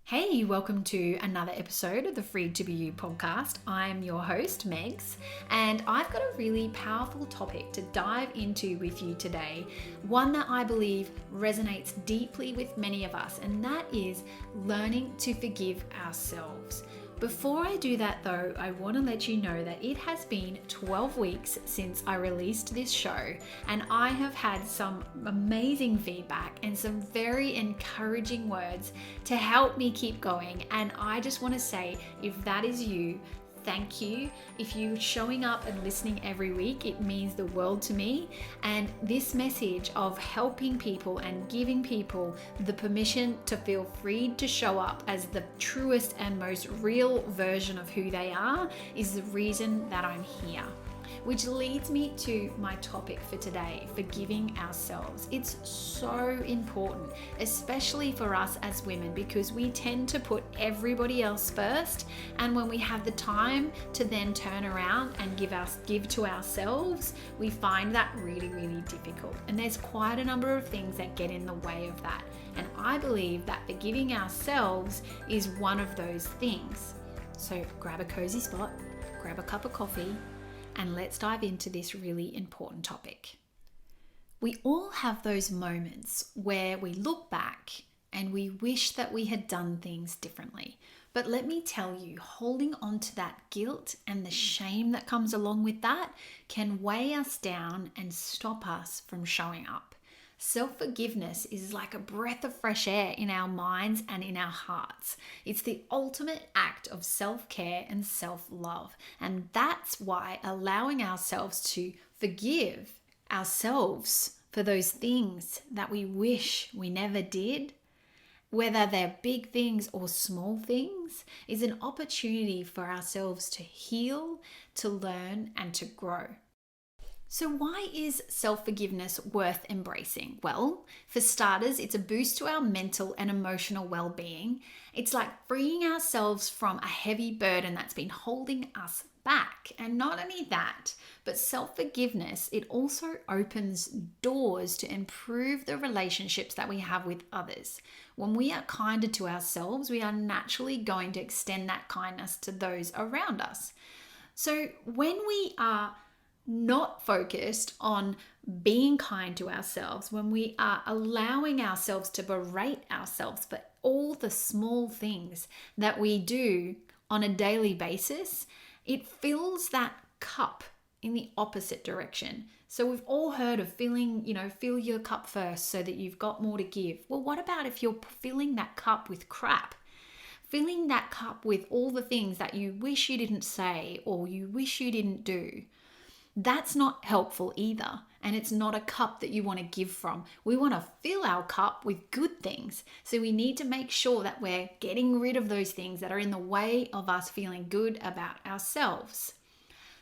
Hey, welcome to another episode of the Free to Be You podcast. I'm your host, Megs, and I've got a really powerful topic to dive into with you today, one that I believe resonates deeply with many of us, and that is learning to forgive ourselves. Before I do that though, I want to let you know that it has been 12 weeks since I released this show, and I have had some amazing feedback and some very encouraging words to help me keep going. And I just want to say, if that is you, thank you. If you're showing up and listening every week, it means the world to me. And this message of helping people and giving people the permission to feel free to show up as the truest and most real version of who they are is the reason that I'm here. Which leads me to my topic for today, forgiving ourselves. It's so important, especially for us as women, because we tend to put everybody else first. And when we have the time to then turn around and give to ourselves, we find that really, really difficult. And there's quite a number of things that get in the way of that. And I believe that forgiving ourselves is one of those things. So grab a cozy spot, grab a cup of coffee, and let's dive into this really important topic. We all have those moments where we look back and we wish that we had done things differently. But let me tell you, holding on to that guilt and the shame that comes along with that can weigh us down and stop us from showing up. Self-forgiveness is like a breath of fresh air in our minds and in our hearts. It's the ultimate act of self-care and self-love. And that's why allowing ourselves to forgive ourselves for those things that we wish we never did, whether they're big things or small things, is an opportunity for ourselves to heal, to learn, and to grow. So why is self-forgiveness worth embracing? Well, for starters, it's a boost to our mental and emotional well-being. It's like freeing ourselves from a heavy burden that's been holding us back. And not only that, but self-forgiveness, it also opens doors to improve the relationships that we have with others. When we are kinder to ourselves, we are naturally going to extend that kindness to those around us. So when we are not focused on being kind to ourselves, when we are allowing ourselves to berate ourselves for all the small things that we do on a daily basis, it fills that cup in the opposite direction. So we've all heard of fill your cup first so that you've got more to give. Well, what about if you're filling that cup with crap? Filling that cup with all the things that you wish you didn't say or you wish you didn't do. That's not helpful either. And it's not a cup that you want to give from. We want to fill our cup with good things. So we need to make sure that we're getting rid of those things that are in the way of us feeling good about ourselves.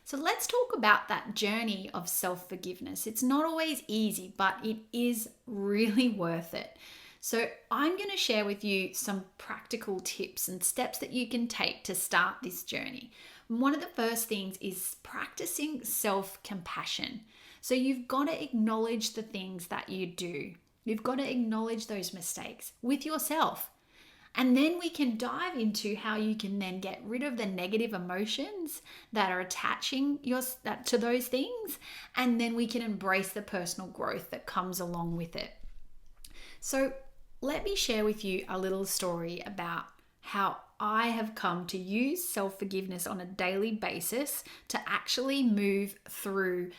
So let's talk about that journey of self-forgiveness. It's not always easy, but it is really worth it. So I'm going to share with you some practical tips and steps that you can take to start this journey. One of the first things is practicing self-compassion. So you've got to acknowledge the things that you do. You've got to acknowledge those mistakes with yourself. And then we can dive into how you can then get rid of the negative emotions that are attaching to those things. And then we can embrace the personal growth that comes along with it. So let me share with you a little story about how I have come to use self-forgiveness on a daily basis to actually move through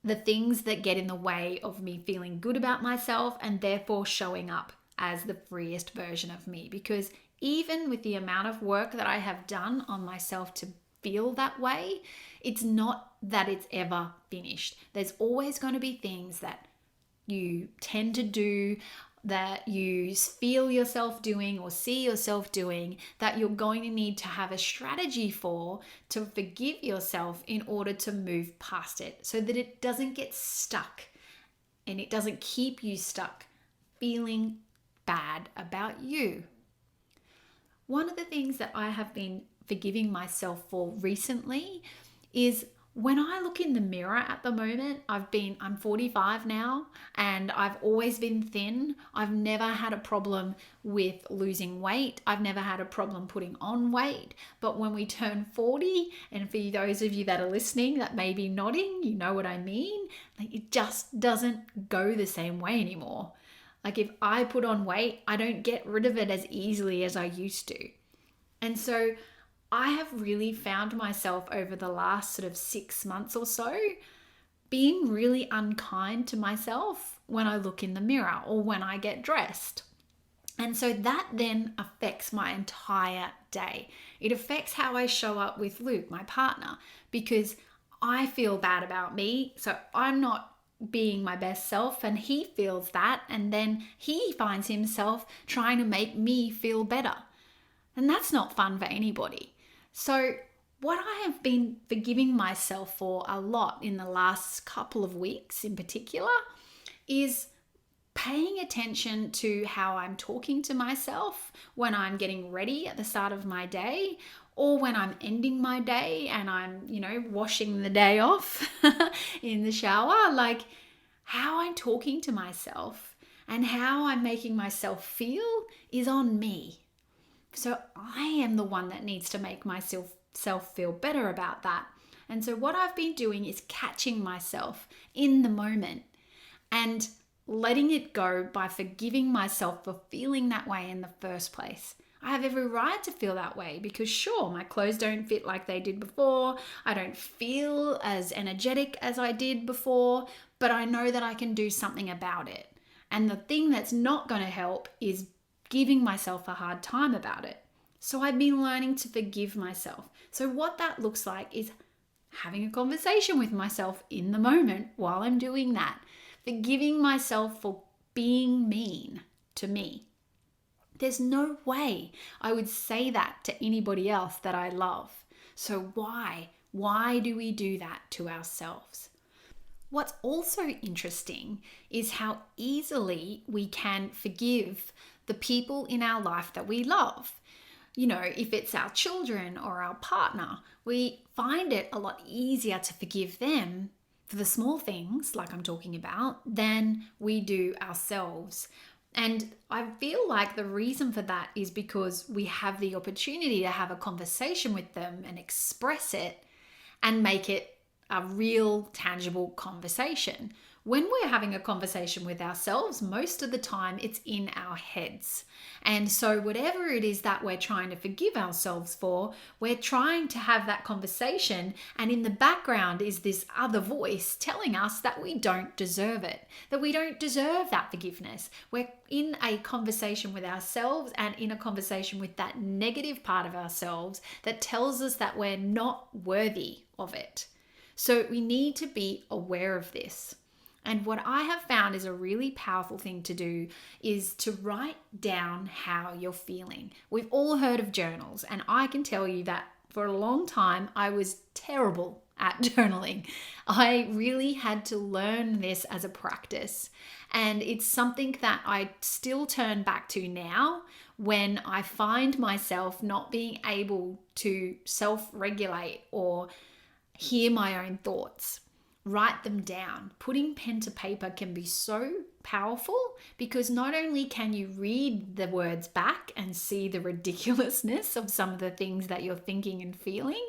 the things that get in the way of me feeling good about myself and therefore showing up as the freest version of me. Because even with the amount of work that I have done on myself to feel that way, it's not that it's ever finished. There's always going to be things that you tend to do, that you feel yourself doing or see yourself doing, that you're going to need to have a strategy for to forgive yourself in order to move past it so that it doesn't get stuck and it doesn't keep you stuck feeling bad about you. One of the things that I have been forgiving myself for recently is when I look in the mirror at the moment, I'm 45 now, and I've always been thin. I've never had a problem with losing weight. I've never had a problem putting on weight. But when we turn 40, and for those of you that are listening that may be nodding, you know what I mean. Like, it just doesn't go the same way anymore. Like, if I put on weight, I don't get rid of it as easily as I used to. And so I have really found myself over the last sort of 6 months or so being really unkind to myself when I look in the mirror or when I get dressed. And so that then affects my entire day. It affects how I show up with Luke, my partner, because I feel bad about me. So I'm not being my best self, and he feels that. And then he finds himself trying to make me feel better. And that's not fun for anybody. So what I have been forgiving myself for a lot in the last couple of weeks in particular is paying attention to how I'm talking to myself when I'm getting ready at the start of my day, or when I'm ending my day and I'm, washing the day off in the shower. Like, how I'm talking to myself and how I'm making myself feel is on me. So I am the one that needs to make myself feel better about that. And so what I've been doing is catching myself in the moment and letting it go by forgiving myself for feeling that way in the first place. I have every right to feel that way because sure, my clothes don't fit like they did before. I don't feel as energetic as I did before, but I know that I can do something about it. And the thing that's not going to help is giving myself a hard time about it. So I've been learning to forgive myself. So what that looks like is having a conversation with myself in the moment while I'm doing that. Forgiving myself for being mean to me. There's no way I would say that to anybody else that I love. So why? Why do we do that to ourselves? What's also interesting is how easily we can forgive the people in our life that we love. If it's our children or our partner, we find it a lot easier to forgive them for the small things, like I'm talking about, than we do ourselves. And I feel like the reason for that is because we have the opportunity to have a conversation with them and express it and make it a real, tangible conversation. When we're having a conversation with ourselves, most of the time it's in our heads. And so whatever it is that we're trying to forgive ourselves for, we're trying to have that conversation, and in the background is this other voice telling us that we don't deserve it, that we don't deserve that forgiveness. We're in a conversation with ourselves and in a conversation with that negative part of ourselves that tells us that we're not worthy of it. So we need to be aware of this. And what I have found is a really powerful thing to do is to write down how you're feeling. We've all heard of journals, and I can tell you that for a long time I was terrible at journaling. I really had to learn this as a practice, and it's something that I still turn back to now when I find myself not being able to self-regulate or hear my own thoughts. Write them down. Putting pen to paper can be so powerful because not only can you read the words back and see the ridiculousness of some of the things that you're thinking and feeling,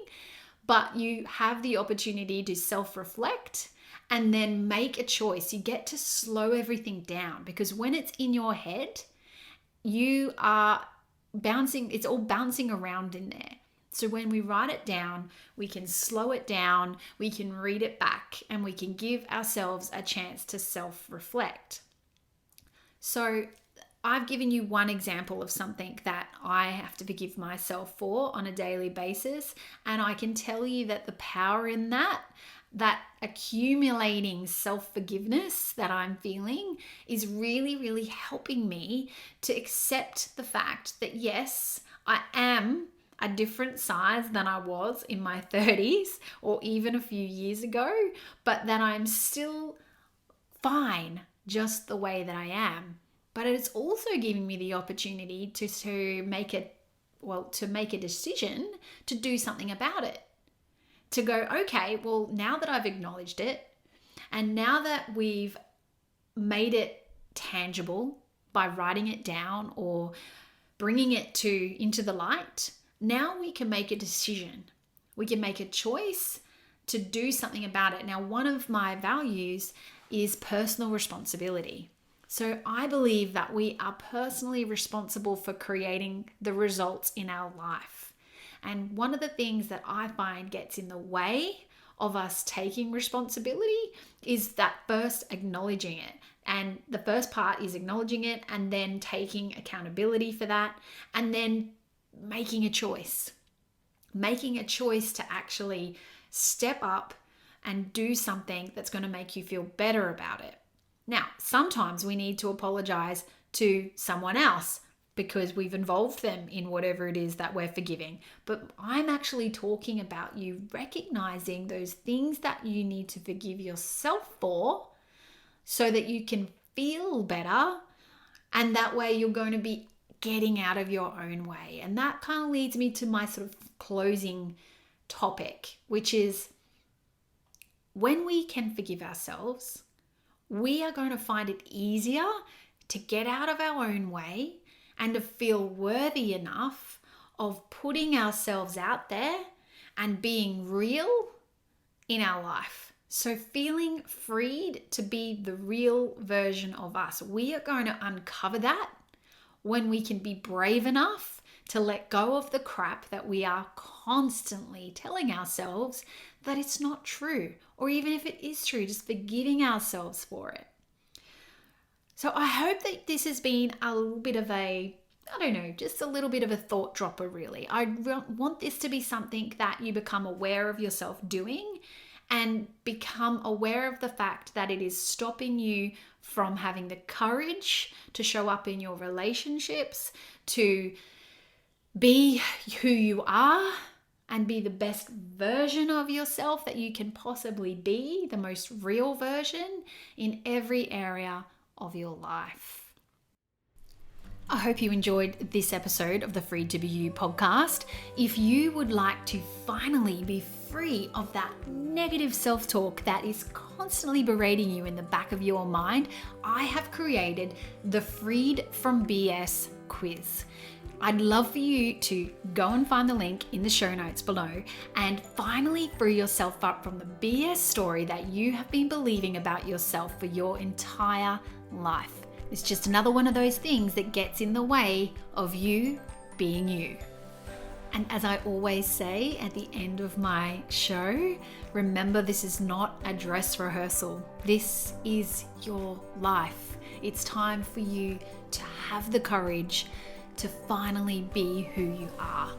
but you have the opportunity to self-reflect and then make a choice. You get to slow everything down because when it's in your head, you are it's all bouncing around in there. So when we write it down, we can slow it down, we can read it back, and we can give ourselves a chance to self-reflect. So I've given you one example of something that I have to forgive myself for on a daily basis, and I can tell you that the power in that accumulating self-forgiveness that I'm feeling is really, really helping me to accept the fact that yes, I am a different size than I was in my 30s or even a few years ago, but that I'm still fine just the way that I am. But it's also giving me the opportunity to make a decision to do something about it. to go, okay, well, now that I've acknowledged it, and now that we've made it tangible by writing it down or bringing it into the light, now we can make a decision. We can make a choice to do something about it. Now, one of my values is personal responsibility. So I believe that we are personally responsible for creating the results in our life. And one of the things that I find gets in the way of us taking responsibility is that first acknowledging it. And the first part is acknowledging it and then taking accountability for that and then making a choice. Making a choice to actually step up and do something that's going to make you feel better about it. Now, sometimes we need to apologize to someone else because we've involved them in whatever it is that we're forgiving. But I'm actually talking about you recognizing those things that you need to forgive yourself for so that you can feel better. And that way you're going to be getting out of your own way. And that kind of leads me to my sort of closing topic, which is when we can forgive ourselves, we are going to find it easier to get out of our own way and to feel worthy enough of putting ourselves out there and being real in our life. So feeling freed to be the real version of us. We are going to uncover that when we can be brave enough to let go of the crap that we are constantly telling ourselves that it's not true. Or even if it is true, just forgiving ourselves for it. So I hope that this has been a little bit of just a little bit of a thought dropper, really. I want this to be something that you become aware of yourself doing and become aware of the fact that it is stopping you from having the courage to show up in your relationships, to be who you are and be the best version of yourself that you can possibly be, the most real version in every area of your life. I hope you enjoyed this episode of the Free to Be You podcast. If you would like to finally be free of that negative self-talk that is constantly berating you in the back of your mind, I have created the Freed from BS quiz. I'd love for you to go and find the link in the show notes below and finally free yourself up from the BS story that you have been believing about yourself for your entire life. It's just another one of those things that gets in the way of you being you. And as I always say at the end of my show, remember, this is not a dress rehearsal. This is your life. It's time for you to have the courage to finally be who you are.